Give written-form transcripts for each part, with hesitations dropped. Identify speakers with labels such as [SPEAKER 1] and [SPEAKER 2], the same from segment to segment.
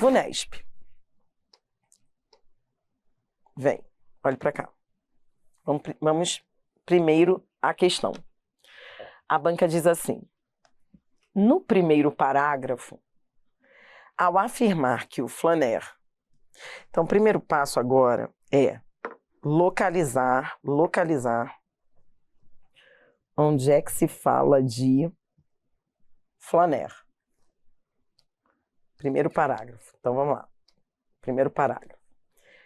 [SPEAKER 1] VUNESP. Vem, olhe para cá. Vamos primeiro à questão. A banca diz assim: no primeiro parágrafo, ao afirmar que o Flaner... Então, o primeiro passo agora é localizar onde é que se fala de Flaner. Primeiro parágrafo. Então, vamos lá. Primeiro parágrafo.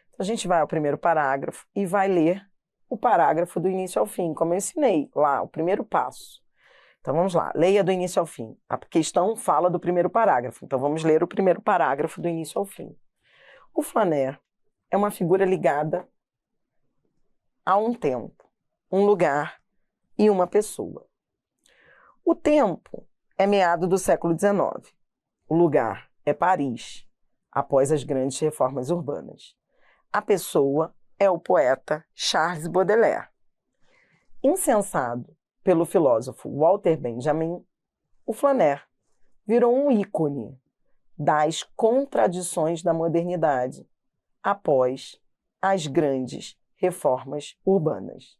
[SPEAKER 1] Então, a gente vai ao primeiro parágrafo e vai ler o parágrafo do início ao fim, como eu ensinei lá, o primeiro passo. Então, vamos lá. Leia do início ao fim. A questão fala do primeiro parágrafo. Então, vamos ler o primeiro parágrafo do início ao fim. O Flaner é uma figura ligada a um tempo, um lugar e uma pessoa. O tempo é meado do século XIX. O lugar é Paris, após as grandes reformas urbanas. A pessoa é o poeta Charles Baudelaire. Incensado pelo filósofo Walter Benjamin, o Flaner virou um ícone das contradições da modernidade após as grandes reformas urbanas.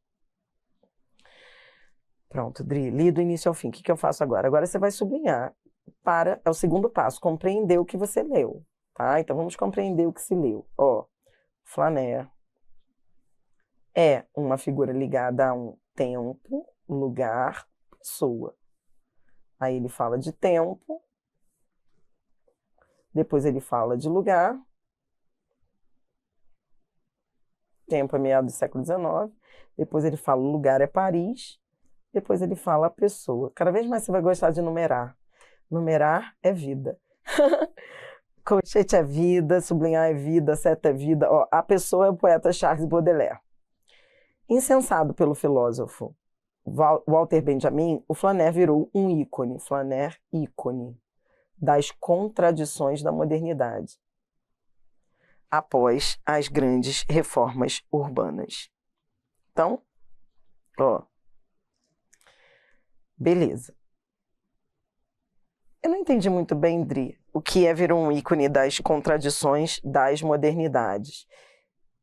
[SPEAKER 1] Pronto, Dri, li do início ao fim. O que eu faço agora? Agora você vai sublinhar é o segundo passo, compreender o que você leu, tá? Então vamos compreender o que se leu. Ó, Flaner é uma figura ligada a um tempo, lugar, pessoa. Aí ele fala de tempo, depois ele fala de lugar, tempo é meado do século XIX, depois ele fala o lugar é Paris, depois ele fala a pessoa. Cada vez mais você vai gostar de numerar. Numerar é vida. Colchete é vida, sublinhar é vida, seta é vida. Ó, a pessoa é o poeta Charles Baudelaire. Incensado pelo filósofo Walter Benjamin, o Flaner virou um ícone. Flaner, ícone das contradições da modernidade após as grandes reformas urbanas. Então, ó, beleza. Eu não entendi muito bem, Dri, o que virou um ícone das contradições das modernidades.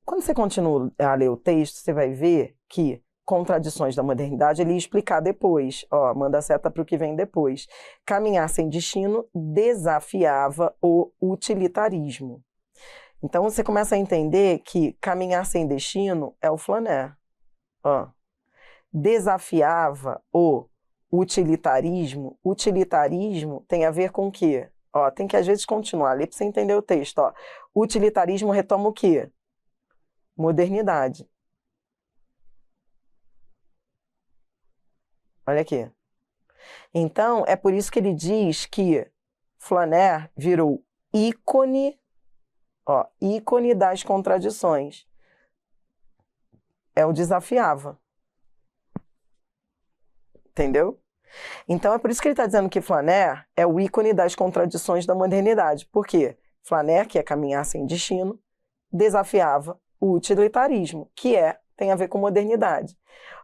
[SPEAKER 1] Quando você continua a ler o texto, você vai ver que contradições da modernidade ele ia explicar depois. Ó, manda a seta para o que vem depois. Caminhar sem destino desafiava o utilitarismo. Então você começa a entender que caminhar sem destino é o Flaner. Ó, desafiava o utilitarismo. Utilitarismo tem a ver com o quê? Ó, tem que às vezes continuar ali para você entender o texto. Ó. Utilitarismo retoma o quê? Modernidade. Olha aqui. Então, é por isso que ele diz que Flaner virou ícone, ó, ícone das contradições. É o desafiava. Entendeu? Então, é por isso que ele está dizendo que Flaner é o ícone das contradições da modernidade. Por quê? Flaner, que é caminhar sem destino, desafiava o utilitarismo, que tem a ver com modernidade.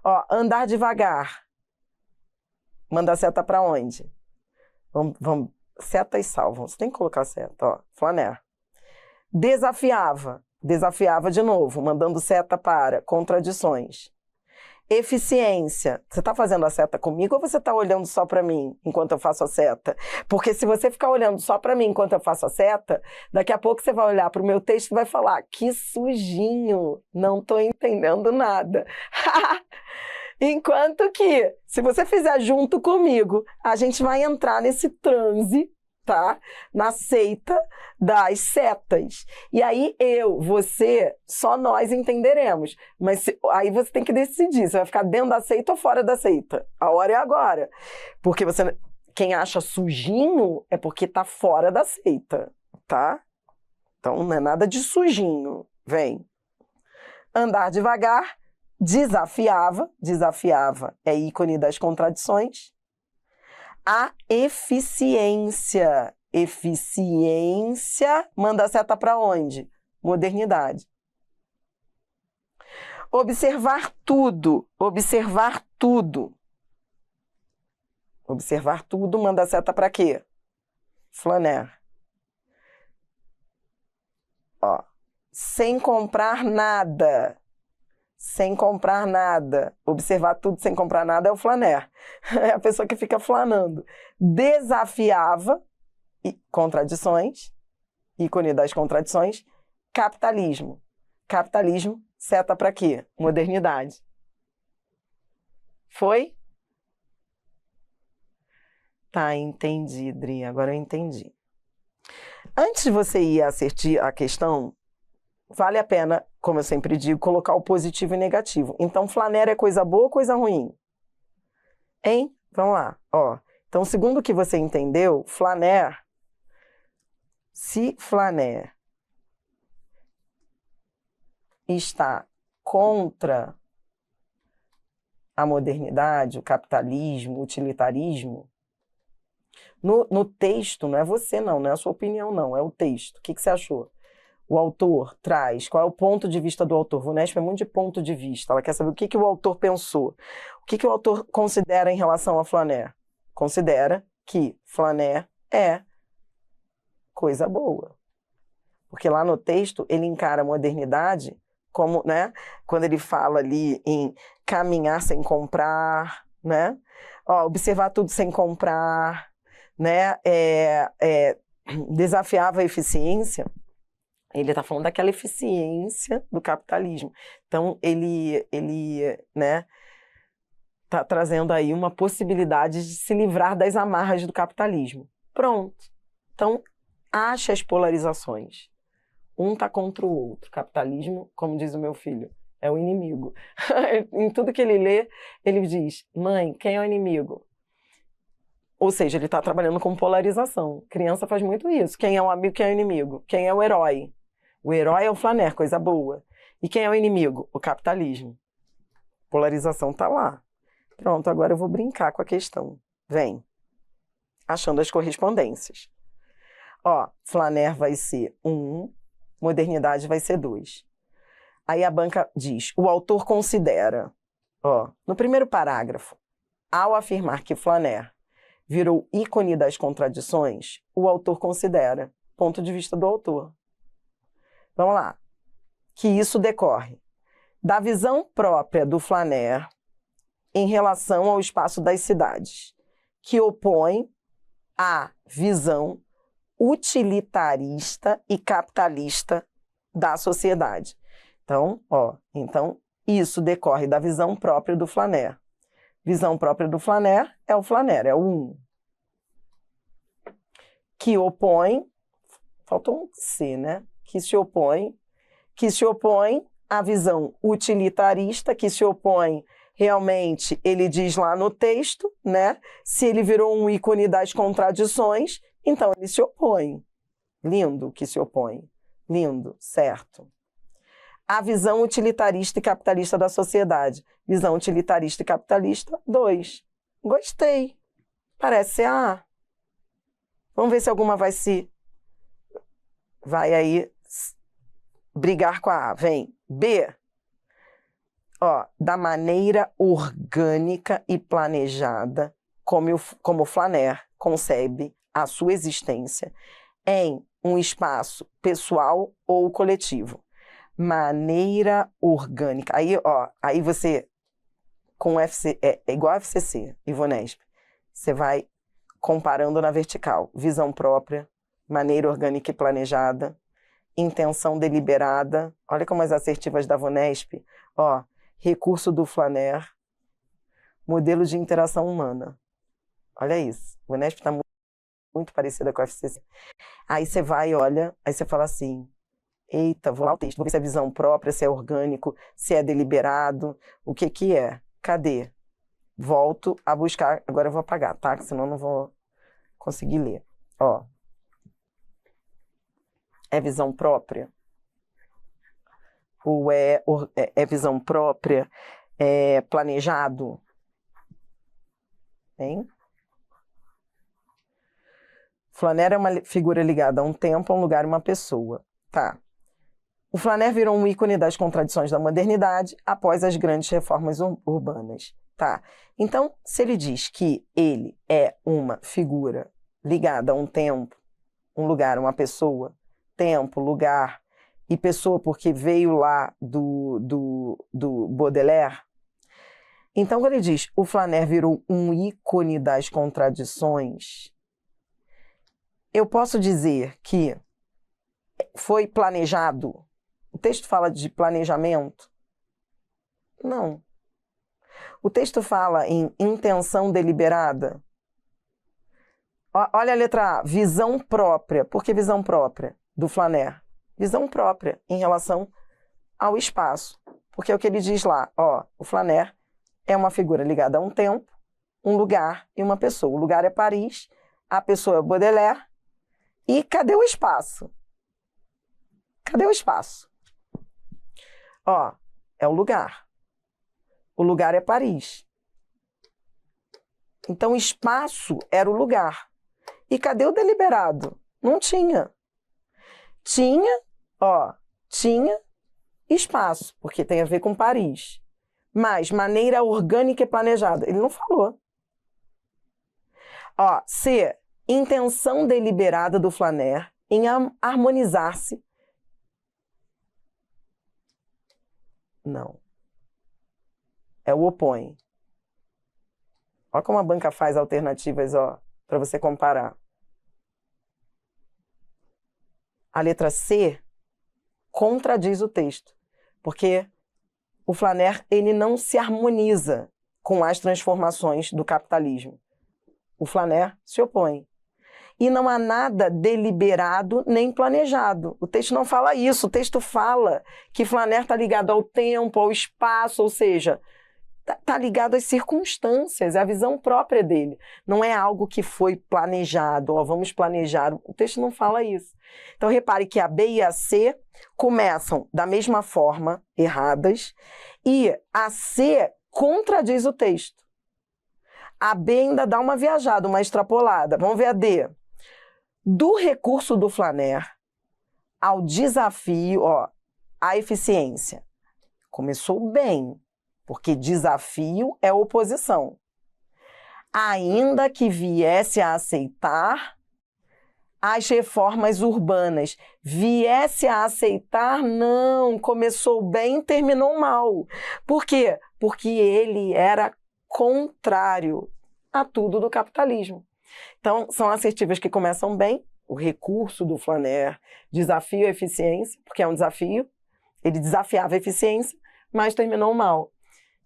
[SPEAKER 1] Ó, andar devagar. Manda a seta para onde? Vamos, seta e salvam. Você tem que colocar seta, ó. Flaner. Desafiava de novo, mandando seta para contradições. Eficiência. Você está fazendo a seta comigo ou você está olhando só para mim enquanto eu faço a seta? Porque se você ficar olhando só para mim enquanto eu faço a seta, daqui a pouco você vai olhar para o meu texto e vai falar: que sujinho, não estou entendendo nada. Enquanto que, se você fizer junto comigo, a gente vai entrar nesse transe, tá? Na seita das setas. E aí você, só nós entenderemos. Mas aí você tem que decidir, você vai ficar dentro da seita ou fora da seita. A hora é agora. Porque quem acha sujinho é porque tá fora da seita, tá? Então não é nada de sujinho. Vem. Andar devagar. Desafiava é ícone das contradições. A eficiência, manda a seta para onde? Modernidade. Observar tudo, manda a seta para quê? Flaner. Ó, sem comprar nada. Sem comprar nada. Observar tudo sem comprar nada é o flaner. É a pessoa que fica flanando. Desafiava, contradições, ícone das contradições, capitalismo. Capitalismo, seta para quê? Modernidade. Foi? Tá, entendi, Dri. Agora eu entendi. Antes de você ir acertar a questão, vale a pena, como eu sempre digo, colocar o positivo e negativo. Então, flaner é coisa boa ou coisa ruim? Hein? Vamos lá. Ó, então, segundo o que você entendeu, flaner, se flaner está contra a modernidade, o capitalismo, o utilitarismo, no texto, não é você não é a sua opinião não, é o texto. O que você achou? O autor traz, qual é o ponto de vista do autor? O Unesp é muito de ponto de vista, ela quer saber o que o autor pensou. O que o autor considera em relação a flaner? Considera que flaner é coisa boa. Porque lá no texto ele encara a modernidade como, né, quando ele fala ali em caminhar sem comprar, né, ó, observar tudo sem comprar, né, desafiava a eficiência. Ele está falando daquela eficiência do capitalismo. Então, ele né, está trazendo aí uma possibilidade de se livrar das amarras do capitalismo. Pronto. Então, ache as polarizações. Um está contra o outro. Capitalismo, como diz o meu filho, é o inimigo. Em tudo que ele lê, ele diz, mãe, quem é o inimigo? Ou seja, ele está trabalhando com polarização. Criança faz muito isso. Quem é o amigo, quem é o inimigo? Quem é o herói? O herói é o flaner, coisa boa. E quem é o inimigo? O capitalismo. Polarização está lá. Pronto, agora eu vou brincar com a questão. Vem. Achando as correspondências. Ó, flaner vai ser 1, modernidade vai ser 2. Aí a banca diz, o autor considera, ó, no primeiro parágrafo, ao afirmar que flaner virou ícone das contradições, o autor considera, ponto de vista do autor. Vamos lá. Que isso decorre da visão própria do flaner em relação ao espaço das cidades, que opõe a visão utilitarista e capitalista da sociedade. Então, ó, isso decorre da visão própria do flaner. Visão própria do flaner é o flaner, é o 1. Que opõe, faltou um C, né? Que se opõe à visão utilitarista, que se opõe realmente, ele diz lá no texto, né? Se ele virou um ícone das contradições, então ele se opõe. Lindo que se opõe. Lindo, certo. A visão utilitarista e capitalista da sociedade. Visão utilitarista e capitalista, 2. Gostei. Parece ser A. Vamos ver se alguma vai aí brigar com a A. Vem. B. Ó, da maneira orgânica e planejada como o flaner concebe a sua existência em um espaço pessoal ou coletivo. Maneira orgânica. Aí você, com o FC, é igual a FCC, Ivonesp, você vai comparando na vertical. Visão própria, maneira orgânica e planejada, intenção deliberada. Olha como as assertivas da Ivonesp. Ó, recurso do flaner, modelo de interação humana. Olha isso. A Ivonesp está muito parecida com a FCC. Aí você vai, olha, aí você fala assim, eita, vou lá o texto, vou ver se é visão própria, se é orgânico, se é deliberado, o que é? Cadê? Volto a buscar, agora eu vou apagar, tá? Senão eu não vou conseguir ler. Ó. É visão própria? Ou é visão própria? É planejado? Hein? Flaner é uma figura ligada a um tempo, a um lugar e uma pessoa. Tá. O flaner virou um ícone das contradições da modernidade após as grandes reformas urbanas. Tá. Então, se ele diz que ele é uma figura ligada a um tempo, um lugar, uma pessoa, tempo, lugar e pessoa porque veio lá do Baudelaire. Então, quando ele diz o Flaner virou um ícone das contradições, eu posso dizer que foi planejado? O texto fala de planejamento? Não. O texto fala em intenção deliberada? Olha a letra A, visão própria. Por que visão própria do Flaner? Visão própria em relação ao espaço. Porque é o que ele diz lá, o Flaner é uma figura ligada a um tempo, um lugar e uma pessoa. O lugar é Paris, a pessoa é Baudelaire. E cadê o espaço? Cadê o espaço? É o lugar. O lugar é Paris. Então, o espaço era o lugar. E cadê o deliberado? Não tinha. Tinha espaço, porque tem a ver com Paris. Mas maneira orgânica e planejada. Ele não falou. C. Intenção deliberada do Flaner em harmonizar-se. Não. É o opõe. Olha como a banca faz alternativas, para você comparar. A letra C contradiz o texto, porque o Flaner ele não se harmoniza com as transformações do capitalismo. O Flaner se opõe. E não há nada deliberado nem planejado. O texto não fala isso. O texto fala que Flaner está ligado ao tempo, ao espaço, ou seja, está ligado às circunstâncias, é a visão própria dele. Não é algo que foi planejado, vamos planejar. O texto não fala isso. Então, repare que a B e a C começam da mesma forma, erradas, e a C contradiz o texto. A B ainda dá uma viajada, uma extrapolada. Vamos ver a D. Do recurso do Flaner ao desafio, à eficiência. Começou bem, porque desafio é oposição. Ainda que viesse a aceitar as reformas urbanas. Viesse a aceitar, não. Começou bem, terminou mal. Por quê? Porque ele era contrário a tudo do capitalismo. Então, são assertivas que começam bem, o recurso do Flaner, desafio a eficiência, porque é um desafio, ele desafiava a eficiência, mas terminou mal.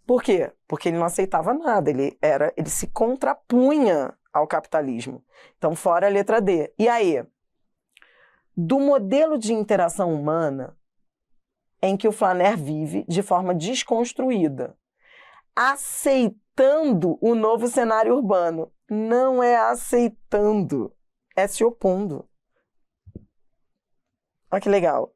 [SPEAKER 1] Por quê? Porque ele não aceitava nada, ele se contrapunha ao capitalismo. Então, fora a letra D. E aí? Do modelo de interação humana em que o Flaner vive de forma desconstruída, aceitando o novo cenário urbano. Não é aceitando, é se opondo. Olha que legal.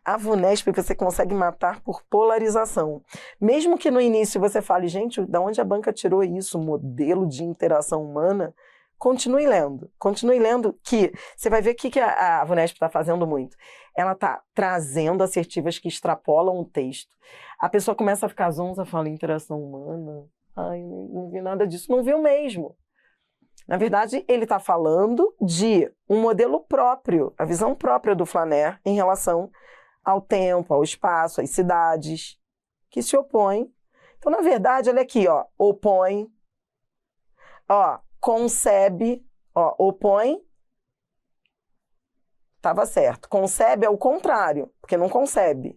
[SPEAKER 1] A VUNESP você consegue matar por polarização. Mesmo que no início você fale, gente, de onde a banca tirou isso, modelo de interação humana? Continue lendo que você vai ver o que a VUNESP está fazendo muito. Ela está trazendo assertivas que extrapolam o texto. A pessoa começa a ficar zonza, fala interação humana. Ai, não vi nada disso. Não viu mesmo. Na verdade, ele está falando de um modelo próprio, a visão própria do Flaner em relação ao tempo, ao espaço, às cidades, que se opõem. Então, na verdade, olha aqui, opõe, concebe, opõe, estava certo. Concebe é o contrário, porque não concebe.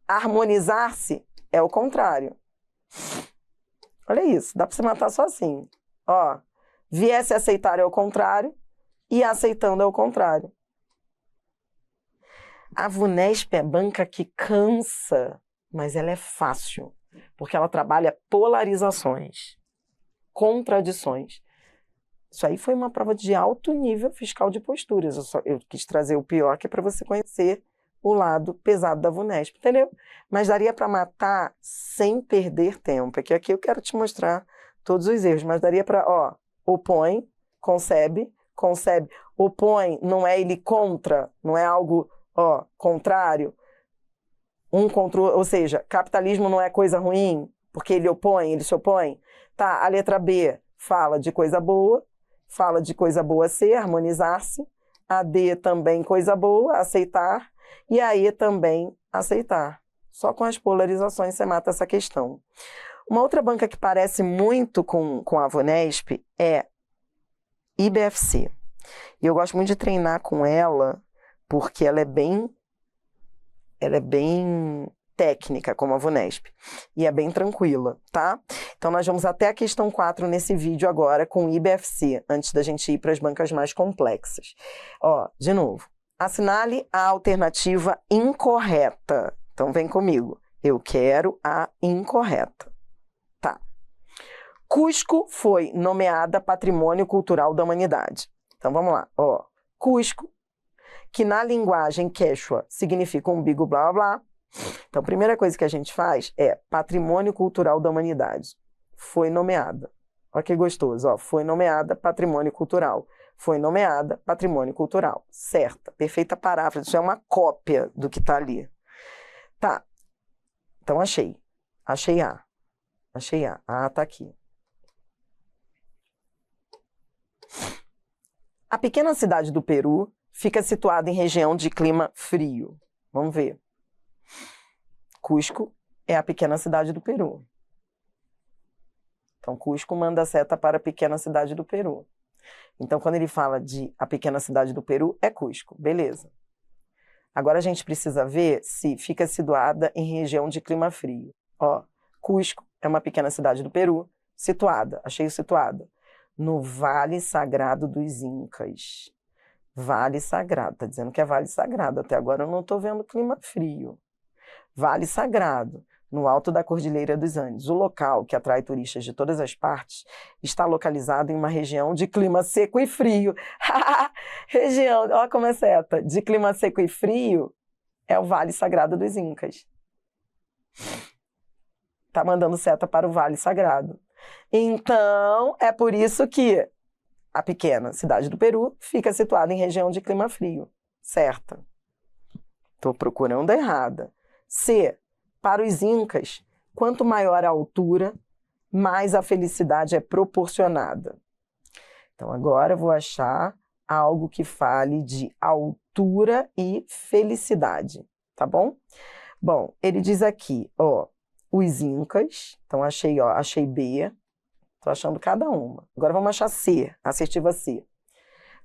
[SPEAKER 1] Harmonizar-se é o contrário. Olha isso, dá para você matar só assim. Viesse a aceitar é o contrário e aceitando é o contrário. A VUNESP é banca que cansa, mas ela é fácil, porque ela trabalha polarizações, contradições. Isso aí foi uma prova de alto nível fiscal de posturas. Eu quis trazer o pior, que é para você conhecer o lado pesado da VUNESP, entendeu? Mas daria para matar sem perder tempo. Aqui eu quero te mostrar todos os erros, mas daria para, opõe, concebe, opõe, não é ele contra, não é algo, contrário, um contra o outro, ou seja, capitalismo não é coisa ruim, porque ele opõe, ele se opõe. Tá, a letra B fala de coisa boa ser, harmonizar-se, A D também coisa boa, aceitar. E a E também aceitar. Só com as polarizações você mata essa questão. Uma outra banca que parece muito com a Vunesp é IBFC. E eu gosto muito de treinar com ela, porque ela é bem técnica, como a Vunesp. E é bem tranquila, tá? Então, nós vamos até a questão 4 nesse vídeo agora, com IBFC, antes da gente ir para as bancas mais complexas. Ó, de novo. Assinale a alternativa incorreta. Então, vem comigo. Eu quero a incorreta. Tá. Cusco foi nomeada Patrimônio Cultural da Humanidade. Então, vamos lá. Ó, Cusco, que na linguagem quechua significa umbigo, blá, blá, blá. Então, a primeira coisa que a gente faz é Patrimônio Cultural da Humanidade. Foi nomeada. Olha que gostoso, ó. Foi nomeada Patrimônio Cultural. Foi nomeada Patrimônio Cultural. Certa, perfeita paráfrase. Isso é uma cópia do que está ali. Tá. Então, achei. Achei A. Achei A. A está aqui. A pequena cidade do Peru fica situada em região de clima frio. Vamos ver. Cusco é a pequena cidade do Peru. Então, Cusco manda a seta para a pequena cidade do Peru. Então, quando ele fala de a pequena cidade do Peru, é Cusco. Beleza. Agora, a gente precisa ver se fica situada em região de clima frio. Ó, Cusco é uma pequena cidade do Peru, situada, achei situada, no Vale Sagrado dos Incas. Vale Sagrado, tá dizendo que é Vale Sagrado. Até agora eu não estou vendo clima frio. Vale Sagrado, no alto da Cordilheira dos Andes. O local, que atrai turistas de todas as partes, está localizado em uma região de clima seco e frio. Região, olha como é seta, de clima seco e frio é o Vale Sagrado dos Incas. Tá mandando seta para o Vale Sagrado. Então, é por isso que a pequena cidade do Peru fica situada em região de clima frio. Certa. Estou procurando a errada. C. Para os incas, quanto maior a altura, mais a felicidade é proporcionada. Então, agora eu vou achar algo que fale de altura e felicidade, tá bom? Bom, ele diz aqui, ó, os incas, então achei, ó, achei B, tô achando cada uma. Agora vamos achar C, assertiva C.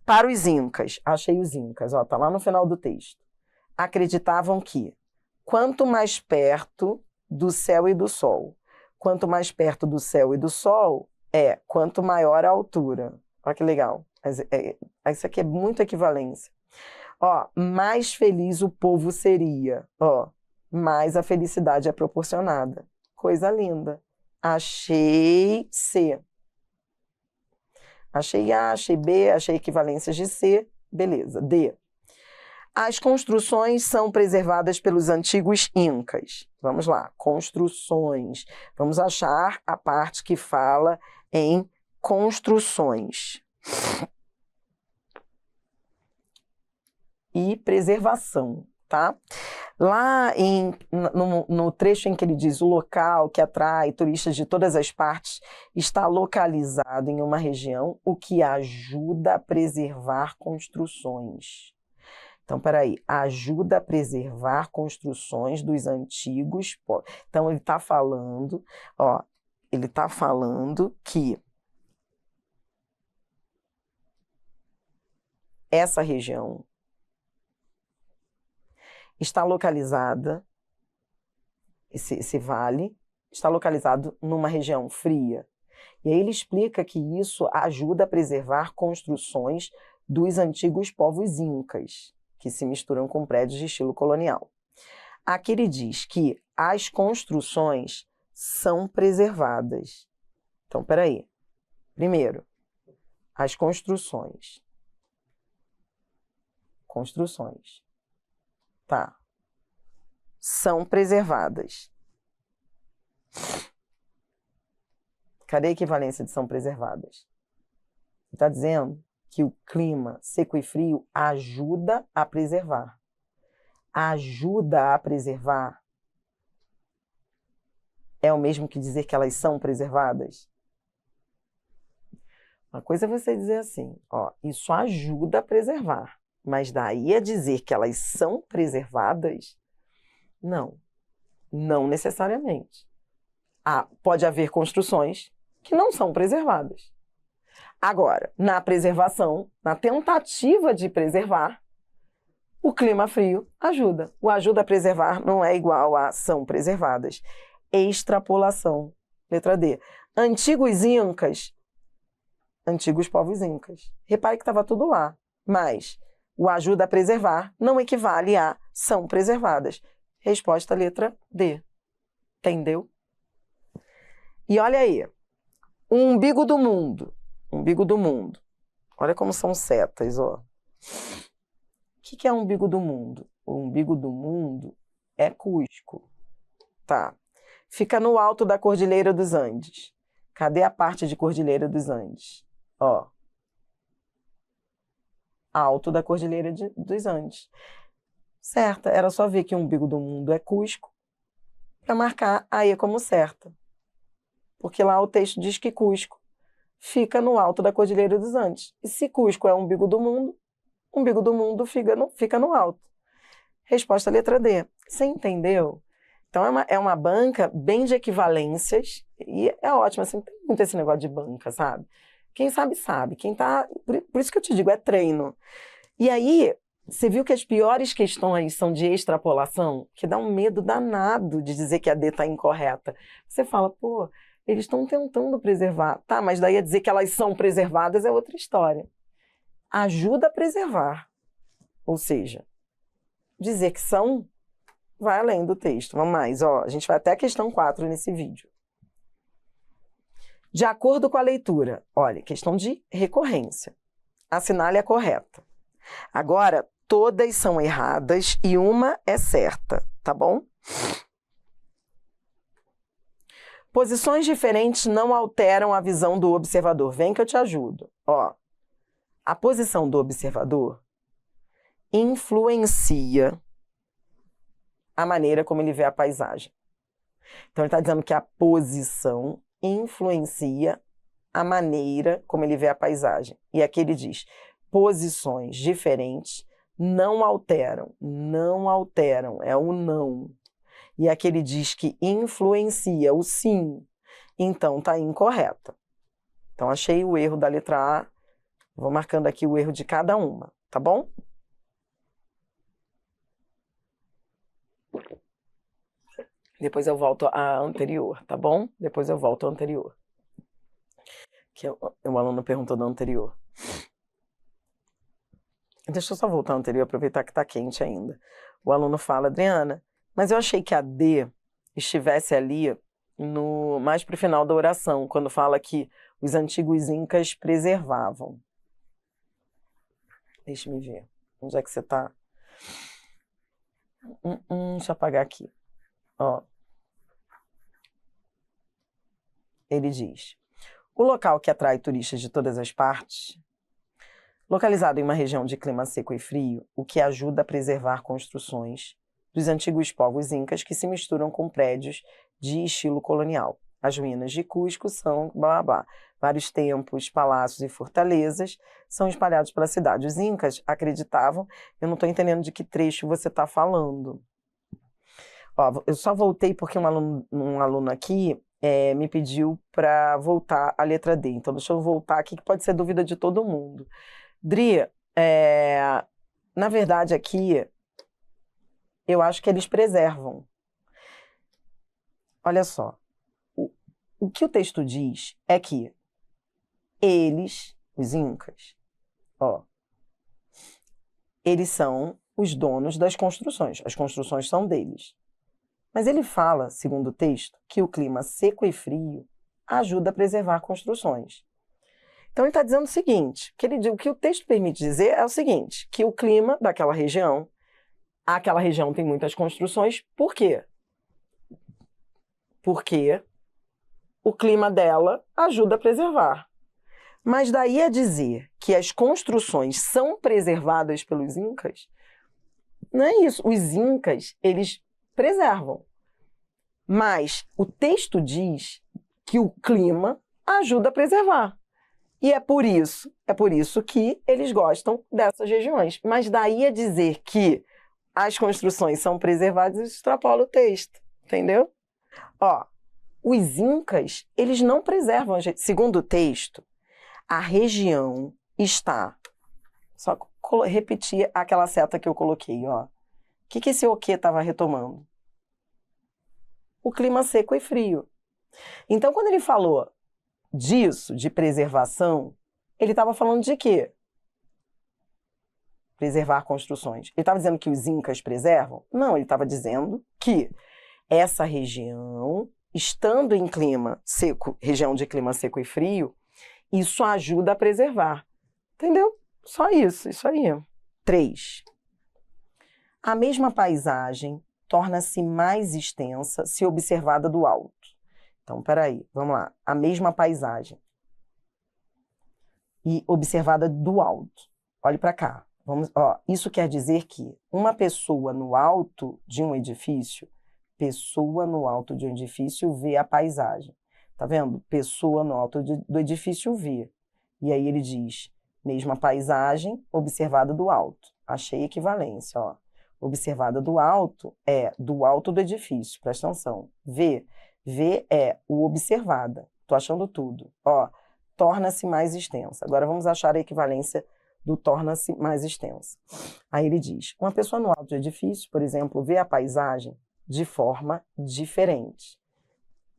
[SPEAKER 1] Para os incas, achei os incas, ó, tá lá no final do texto. Acreditavam que quanto mais perto do céu e do sol, quanto mais perto do céu e do sol, quanto maior a altura. Olha que legal. Isso aqui é muito equivalência. Ó, mais feliz o povo seria. Ó, mais a felicidade é proporcionada. Coisa linda. Achei C. Achei A, achei B, achei equivalências de C. Beleza. D. As construções são preservadas pelos antigos incas. Vamos lá, construções. Vamos achar a parte que fala em construções. E preservação, tá? Lá no trecho em que ele diz o local que atrai turistas de todas as partes está localizado em uma região, o que ajuda a preservar construções. Então, peraí, ajuda a preservar construções dos antigos povos. Então, ele está falando, ó, ele está falando que essa região está localizada, esse vale, está localizado numa região fria. E aí ele explica que isso ajuda a preservar construções dos antigos povos incas, que se misturam com prédios de estilo colonial. Aqui ele diz que as construções são preservadas. Então, peraí. Primeiro, as construções. Construções. Tá. São preservadas. Cadê a equivalência de são preservadas? Está dizendo que o clima seco e frio ajuda a preservar. Ajuda a preservar é o mesmo que dizer que elas são preservadas? Uma coisa é você dizer assim, ó, isso ajuda a preservar. Mas daí a dizer que elas são preservadas? Não, não necessariamente. Pode haver construções que não são preservadas. Agora, na preservação, na tentativa de preservar, o clima frio ajuda. O ajuda a preservar não é igual a são preservadas. Extrapolação. Letra D. Antigos incas, antigos povos incas. Repare que estava tudo lá, mas o ajuda a preservar não equivale a são preservadas. Resposta letra D. Entendeu? E olha aí, o umbigo do mundo. Umbigo do mundo. Olha como são setas, ó. O que é o umbigo do mundo? O umbigo do mundo é Cusco. Tá. Fica no alto da Cordilheira dos Andes. Cadê a parte de Cordilheira dos Andes? Ó. Alto da Cordilheira dos Andes. Certa. Era só ver que o umbigo do mundo é Cusco para marcar aí como certa. Porque lá o texto diz que Cusco fica no alto da Cordilheira dos Andes. E se Cusco é o umbigo do mundo fica no alto. Resposta letra D. Você entendeu? Então é uma banca bem de equivalências e é ótimo, assim, tem muito esse negócio de banca, sabe? Quem sabe, sabe. Quem tá... Por isso que eu te digo, é treino. E aí, você viu que as piores questões são de extrapolação, que dá um medo danado de dizer que a D está incorreta. Você fala, pô, eles estão tentando preservar. Tá, mas daí a dizer que elas são preservadas é outra história. Ajuda a preservar. Ou seja, dizer que são, vai além do texto. Vamos mais, ó. A gente vai até a questão 4 nesse vídeo. De acordo com a leitura, olha, questão de recorrência. Assinale a correta. Agora, todas são erradas e uma é certa, tá bom? Posições diferentes não alteram a visão do observador. Vem que eu te ajudo. Ó, a posição do observador influencia a maneira como ele vê a paisagem. Então, ele está dizendo que a posição influencia a maneira como ele vê a paisagem. E aqui ele diz, posições diferentes não alteram, é o não. E aqui ele diz que influencia o sim, então está incorreta. Então, achei o erro da letra A, vou marcando aqui o erro de cada uma, tá bom? Depois eu volto à anterior, tá bom? Depois eu volto à anterior. Que o aluno perguntou da anterior. Deixa eu só voltar à anterior, aproveitar que está quente ainda. O aluno fala, Adriana, mas eu achei que a D estivesse ali mais para o final da oração, quando fala que os antigos incas preservavam. Deixa eu ver. Onde é que você está? Deixa eu apagar aqui. Ó. Ele diz, o local que atrai turistas de todas as partes, localizado em uma região de clima seco e frio, o que ajuda a preservar construções dos antigos povos incas que se misturam com prédios de estilo colonial. As ruínas de Cusco são blá blá. Vários templos, palácios e fortalezas são espalhados pela cidade. Os incas acreditavam, eu não estou entendendo de que trecho você está falando. Ó, eu só voltei porque um aluno aqui me pediu para voltar à letra D. Então, deixa eu voltar aqui, que pode ser dúvida de todo mundo. Dri, na verdade aqui, eu acho que eles preservam. Olha só, o que o texto diz é que eles, os incas, ó, eles são os donos das construções. As construções são deles. Mas ele fala, segundo o texto, que o clima seco e frio ajuda a preservar construções. Então ele está dizendo o seguinte, o que o texto permite dizer é o seguinte, que o clima daquela região, aquela região tem muitas construções, por quê? Porque o clima dela ajuda a preservar. Mas daí a dizer que as construções são preservadas pelos incas, não é isso. Os incas, eles preservam. Mas o texto diz que o clima ajuda a preservar. E é por isso que eles gostam dessas regiões. Mas daí a dizer que as construções são preservadas, extrapola o texto, entendeu? Ó, os incas, eles não preservam, segundo o texto, a região está, só repetir aquela seta que eu coloquei, ó. O que esse OK estava retomando? O clima seco e frio. Então, quando ele falou disso, de preservação, ele estava falando de quê? Preservar construções. Ele estava dizendo que os incas preservam? Não, ele estava dizendo que essa região, estando em clima seco, região de clima seco e frio, isso ajuda a preservar. Entendeu? Só isso aí. 3. A mesma paisagem torna-se mais extensa se observada do alto. Então, peraí, vamos lá. A mesma paisagem e observada do alto. Olhe para cá. Isso quer dizer que uma pessoa no alto de um edifício, vê a paisagem. Tá vendo? Pessoa no alto do edifício vê. E aí ele diz, mesma paisagem observada do alto. Achei equivalência, ó. Observada do alto é do alto do edifício, presta atenção. Vê é o observada. Tô achando tudo. Ó, torna-se mais extensa. Agora vamos achar a equivalência do torna-se mais extensa. Aí ele diz, uma pessoa no alto do edifício, por exemplo, vê a paisagem de forma diferente.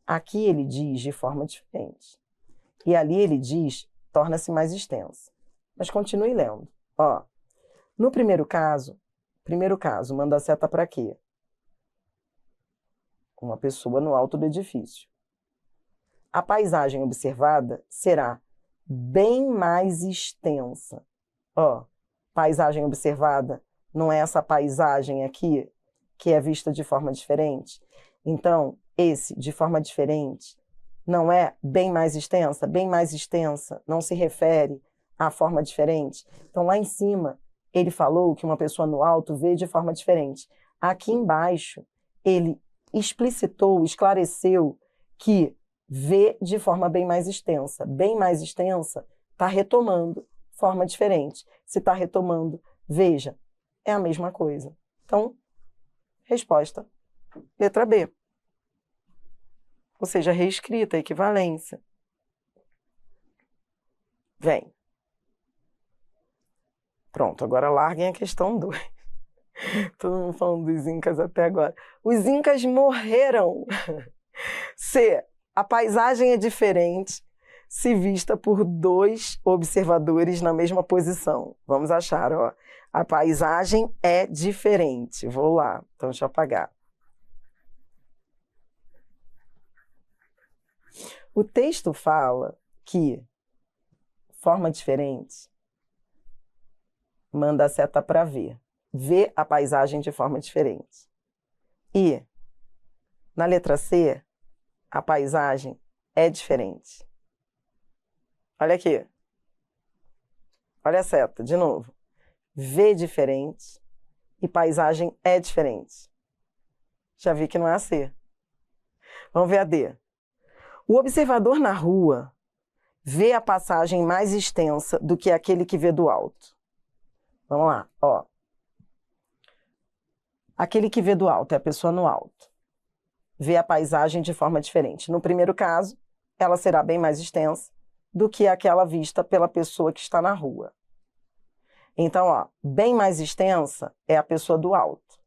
[SPEAKER 1] Aqui ele diz de forma diferente. E ali ele diz torna-se mais extensa. Mas continue lendo. Ó, no primeiro caso, manda a seta para quê? Uma pessoa no alto do edifício. A paisagem observada será bem mais extensa. Ó, paisagem observada não é essa paisagem aqui que é vista de forma diferente? Então, esse de forma diferente não é bem mais extensa? Bem mais extensa não se refere à forma diferente? Então, lá em cima, ele falou que uma pessoa no alto vê de forma diferente. Aqui embaixo, ele explicitou, esclareceu que vê de forma bem mais extensa. Bem mais extensa está retomando forma diferente. Se está retomando, veja, é a mesma coisa. Então, resposta, letra B. Ou seja, reescrita, equivalência. Vem. Pronto, agora larguem a questão 2. Todo mundo falando dos incas até agora. Os incas morreram. C. A paisagem é diferente se vista por 2 observadores na mesma posição. Vamos achar, ó. A paisagem é diferente. Vou lá. Então, deixa eu apagar. O texto fala que forma diferente manda a seta para ver. Vê a paisagem de forma diferente. E, na letra C, a paisagem é diferente. Olha aqui. Olha a seta, de novo. Vê diferente e paisagem é diferente. Já vi que não é a C. Vamos ver a D. O observador na rua vê a passagem mais extensa do que aquele que vê do alto. Vamos lá, ó. Aquele que vê do alto é a pessoa no alto. Vê a paisagem de forma diferente. No primeiro caso, ela será bem mais extensa do que aquela vista pela pessoa que está na rua. Então, ó, bem mais extensa é a pessoa do alto.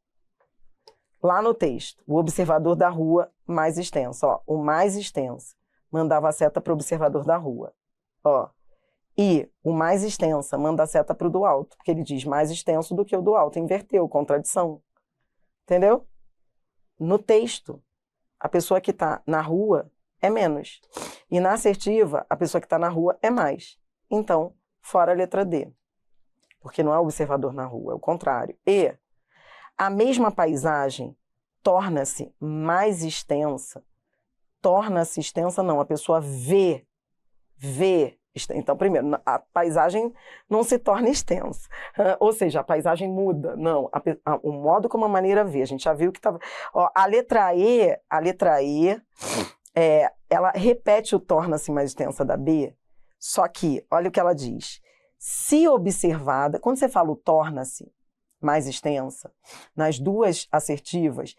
[SPEAKER 1] Lá no texto, o observador da rua mais extensa, ó, o mais extenso mandava a seta para o observador da rua, ó. E o mais extensa manda a seta para o do alto, porque ele diz mais extenso do que o do alto, inverteu, contradição. Entendeu? No texto, a pessoa que está na rua é menos. E na assertiva, a pessoa que está na rua é mais. Então, fora a letra D. Porque não é o observador na rua, é o contrário. E a mesma paisagem torna-se mais extensa. Torna-se extensa, não. A pessoa vê. Então, primeiro, a paisagem não se torna extensa. Ou seja, a paisagem muda. Não, o modo como a maneira vê. A gente já viu que estava... A letra E, ela repete o torna-se mais extensa da B, Só que, olha o que ela diz. Se observada, quando você fala o torna-se mais extensa, nas duas assertivas,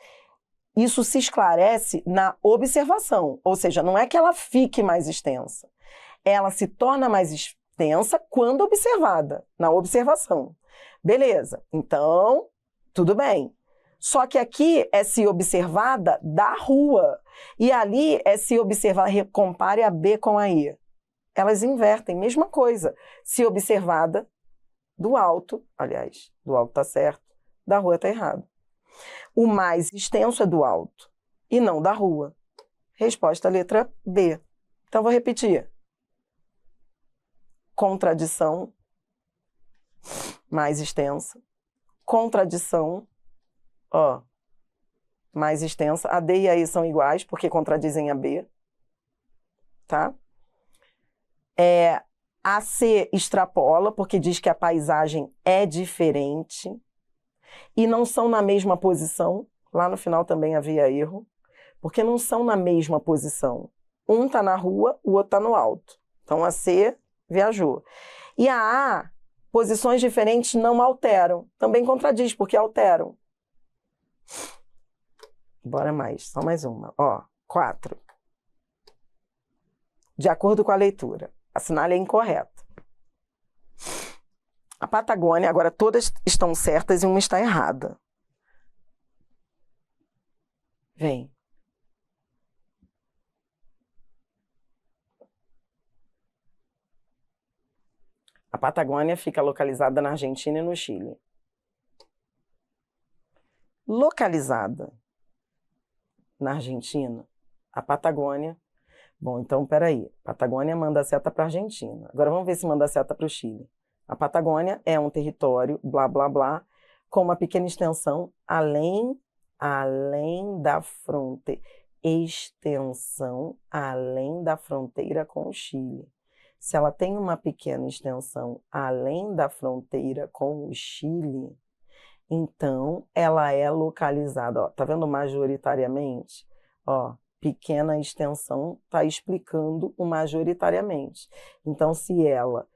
[SPEAKER 1] isso se esclarece na observação. Ou seja, não é que ela fique mais extensa. Ela se torna mais extensa quando observada, na observação. Beleza, então, tudo bem. Só que aqui é se observada da rua. E ali é se observar, compare a B com a E. Elas invertem, mesma coisa. Se observada do alto, aliás, do alto está certo, da rua está errado. O mais extenso é do alto e não da rua. Resposta letra B. Então, vou repetir. Contradição, mais extensa. Contradição, ó, mais extensa. A D e a E são iguais, porque contradizem a B. Tá? A C extrapola, porque diz que a paisagem é diferente. E não são na mesma posição. Lá no final também havia erro. Porque não são na mesma posição. Um está na rua, o outro está no alto. Então, a C viajou. E a A, posições diferentes não alteram. Também contradiz, porque alteram. Bora mais, só mais uma. Ó, 4. De acordo com a leitura. Assinale a incorreta. A Patagônia, agora todas estão certas e uma está errada. Vem. A Patagônia fica localizada na Argentina e no Chile. Localizada na Argentina, a Patagônia. Bom, então, peraí. Patagônia manda seta para a Argentina. Agora vamos ver se manda seta para o Chile. A Patagônia é um território, blá, blá, blá, com uma pequena extensão além da fronteira. Extensão além da fronteira com o Chile. Se ela tem uma pequena extensão além da fronteira com o Chile, então ela é localizada, ó, tá vendo majoritariamente? Ó, pequena extensão está explicando o majoritariamente. Então, se ela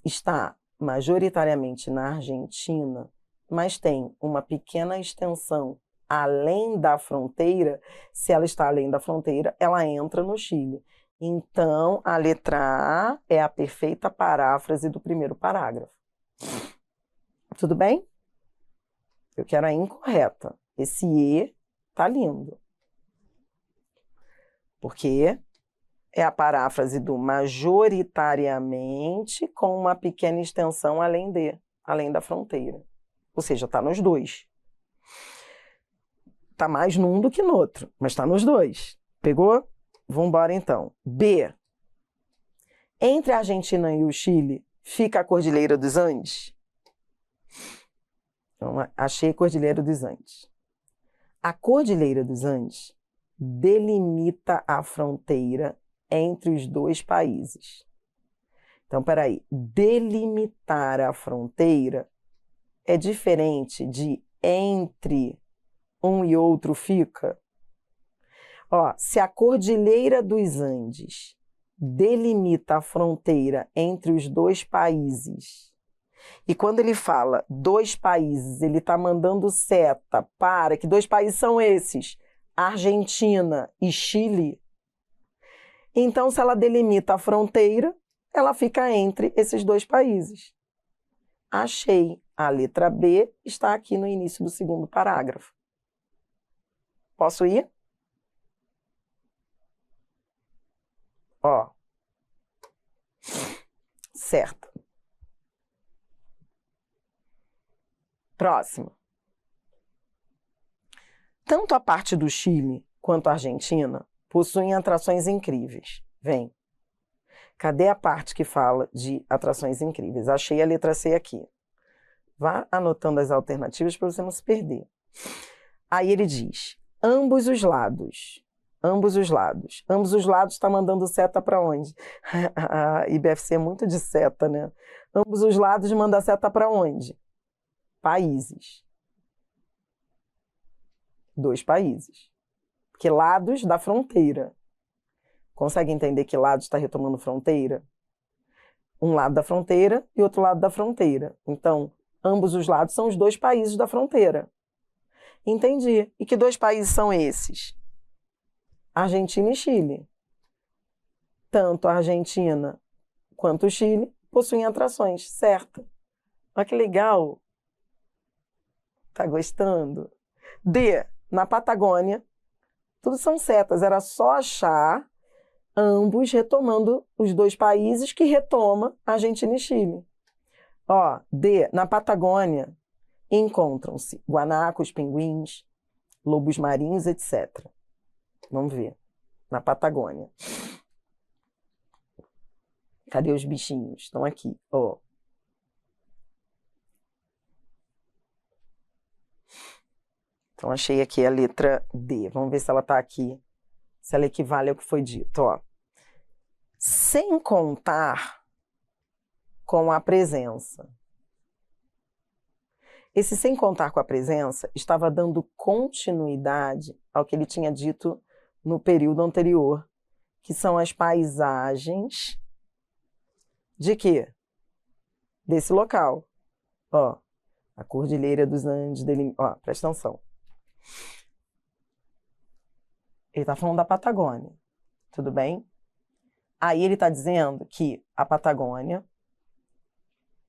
[SPEAKER 1] está majoritariamente na Argentina, mas tem uma pequena extensão além da fronteira, se ela está além da fronteira, ela entra no Chile. Então, a letra A é a perfeita paráfrase do primeiro parágrafo. Tudo bem? Eu quero a incorreta. Esse E tá lindo. Porque é a paráfrase do majoritariamente com uma pequena extensão além da fronteira. Ou seja, está nos dois. Está mais num do que no outro, mas está nos dois. Pegou? Vamos embora então. B. Entre a Argentina e o Chile fica a Cordilheira dos Andes? Então, achei a Cordilheira dos Andes. A Cordilheira dos Andes delimita a fronteira entre os dois países. Então, peraí. Delimitar a fronteira é diferente de entre um e outro fica? Ó, se a Cordilheira dos Andes delimita a fronteira entre os dois países, e quando ele fala dois países, ele está mandando seta para que dois países são esses, Argentina e Chile. Então, se ela delimita a fronteira, ela fica entre esses dois países. Achei. A letra B está aqui no início do segundo parágrafo. Posso ir? Ó. Certo. Próximo. Tanto a parte do Chile quanto a Argentina possuem atrações incríveis. Vem. Cadê a parte que fala de atrações incríveis? Achei a letra C aqui. Vá anotando as alternativas para você não se perder. Aí ele diz, ambos os lados. Ambos os lados. Ambos os lados está mandando seta para onde? A IBFC é muito de seta, né? Ambos os lados manda seta para onde? Países. Dois países. Porque lados da fronteira. Consegue entender que lados está retomando fronteira? um lado da fronteira e outro lado da fronteira. Então, ambos os lados são os dois países da fronteira. Entendi. E que dois países são esses? Argentina e Chile. Tanto a Argentina quanto o Chile possuem atrações, certo? Olha que legal. Tá gostando? D, na Patagônia, tudo são setas, era só achar ambos retomando os dois países que retoma Argentina e Chile. Ó, D, na Patagônia, encontram-se guanacos, pinguins, lobos marinhos, etc. Vamos ver. Na Patagônia. Cadê os bichinhos? Estão aqui, ó. Então, achei aqui a letra D. Vamos ver se ela está aqui, se ela equivale ao que foi dito, ó. Sem contar com a presença. Esse sem contar com a presença estava dando continuidade ao que ele tinha dito no período anterior, que são as paisagens de quê? Desse local. Ó, a Cordilheira dos Andes, ó, presta atenção. Ele está falando da Patagônia, tudo bem? Aí ele está dizendo que a Patagônia,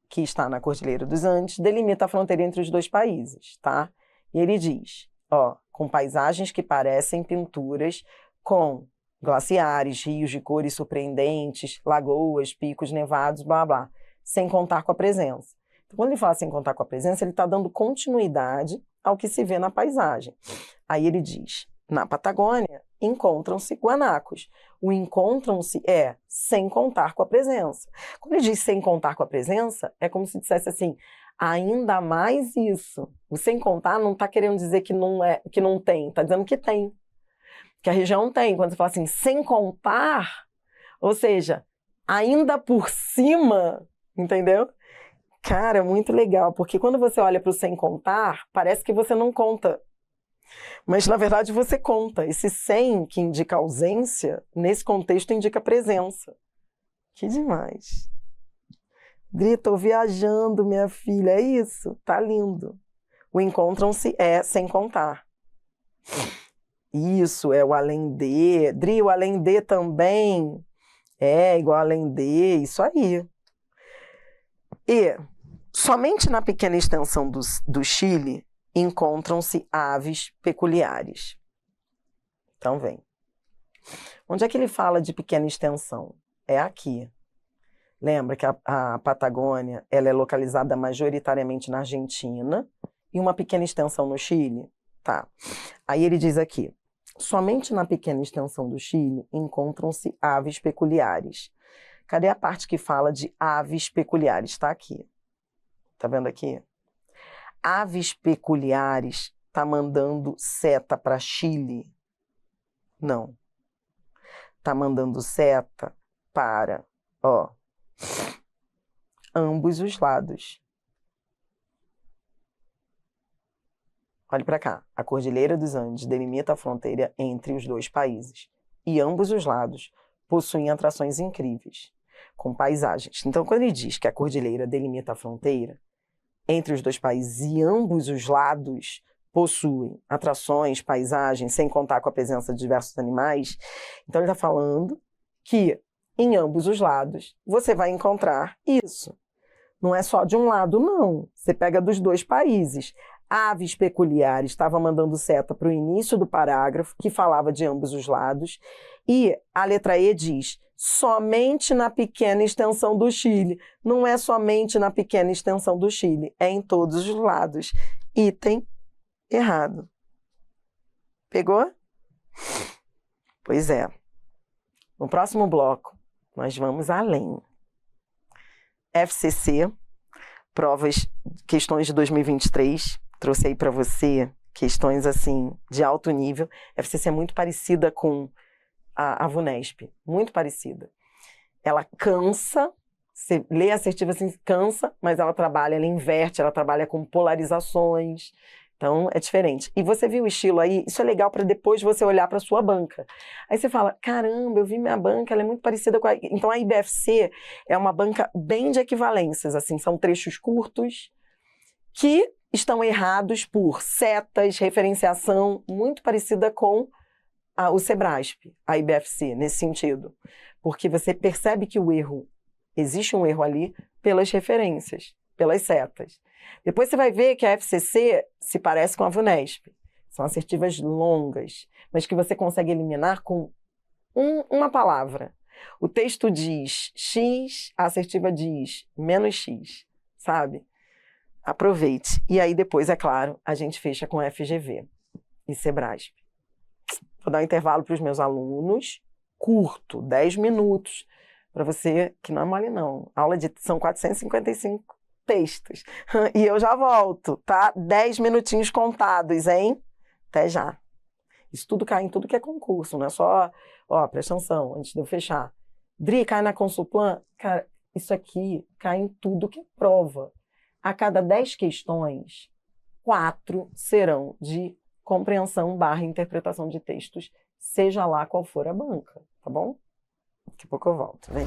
[SPEAKER 1] que está na Cordilheira dos Andes, delimita a fronteira entre os dois países, tá? E ele diz, ó, com paisagens que parecem pinturas, com glaciares, rios de cores surpreendentes, lagoas, picos nevados, blá, blá, sem contar com a presença. Então, quando ele fala sem contar com a presença, ele está dando continuidade ao que se vê na paisagem. Aí ele diz, na Patagônia, encontram-se guanacos. O encontram-se é sem contar com a presença. Quando ele diz sem contar com a presença, é como se dissesse assim, ainda mais isso. O sem contar não está querendo dizer que não tem, está dizendo que tem. Que a região tem. Quando você fala assim, sem contar, ou seja, ainda por cima, entendeu? Cara, muito legal, porque quando você olha para o sem contar, parece que você não conta. Mas, na verdade, você conta. Esse sem, que indica ausência, nesse contexto indica presença. Que demais. Dri, tô viajando, minha filha. É isso? Tá lindo. O encontram-se é sem contar. Isso, é o além de. Dri, o além de também é igual além de. Isso aí. E somente na pequena extensão do Chile encontram-se aves peculiares. Então, vem. Onde é que ele fala de pequena extensão? É aqui. Lembra que a Patagônia ela é localizada majoritariamente na Argentina e uma pequena extensão no Chile? Tá. Aí ele diz aqui, somente na pequena extensão do Chile encontram-se aves peculiares. Cadê a parte que fala de aves peculiares? Está aqui. Tá vendo aqui? Aves peculiares tá mandando seta para Chile? Não. Tá mandando seta para, ó, ambos os lados. Olhe para cá. A Cordilheira dos Andes delimita a fronteira entre os dois países. E ambos os lados possuem atrações incríveis, com paisagens. Então, quando ele diz que a cordilheira delimita a fronteira entre os dois países e ambos os lados possuem atrações, paisagens, sem contar com a presença de diversos animais, então ele está falando que em ambos os lados você vai encontrar isso. Não é só de um lado, não. Você pega dos dois países. Aves peculiares, estava mandando seta para o início do parágrafo, que falava de ambos os lados, e a letra E diz, somente na pequena extensão do Chile. Não é somente na pequena extensão do Chile, é em todos os lados. Item errado. Pegou? Pois é. No próximo bloco, nós vamos além. FCC, provas, questões de 2023, trouxe aí para você questões assim de alto nível. FCC é muito parecida com a VUNESP, muito parecida. Ela cansa, você lê assertiva assim, cansa, mas ela trabalha, ela inverte, ela trabalha com polarizações, Então, é diferente. E você viu o estilo aí? Isso é legal para depois você olhar para sua banca. Aí você fala, caramba, eu vi minha banca, ela é muito parecida com a... Então, a IBFC é uma banca bem de equivalências, assim, são trechos curtos que estão errados por setas, referenciação, muito parecida com o Sebrasp, a IBFC, nesse sentido. Porque você percebe que o erro, existe um erro ali pelas referências, pelas setas. Depois você vai ver que a FCC se parece com a VUNESP. São assertivas longas, mas que você consegue eliminar com uma palavra. O texto diz X, a assertiva diz menos X, sabe? Aproveite. E aí depois, é claro, a gente fecha com FGV e Sebrasp. Vou dar um intervalo para os meus alunos, curto, 10 minutos, para você, que não é mole não. São 455 textos. E eu já volto, tá? 10 minutinhos contados, hein? Até já. Isso tudo cai em tudo que é concurso, não é só... Ó, presta atenção, antes de eu fechar. Dri, cai na Consulplan? Cara, isso aqui cai em tudo que é prova. A cada 10 questões, 4 serão de compreensão / interpretação de textos, seja lá qual for a banca, tá bom? Daqui a pouco eu volto, vem.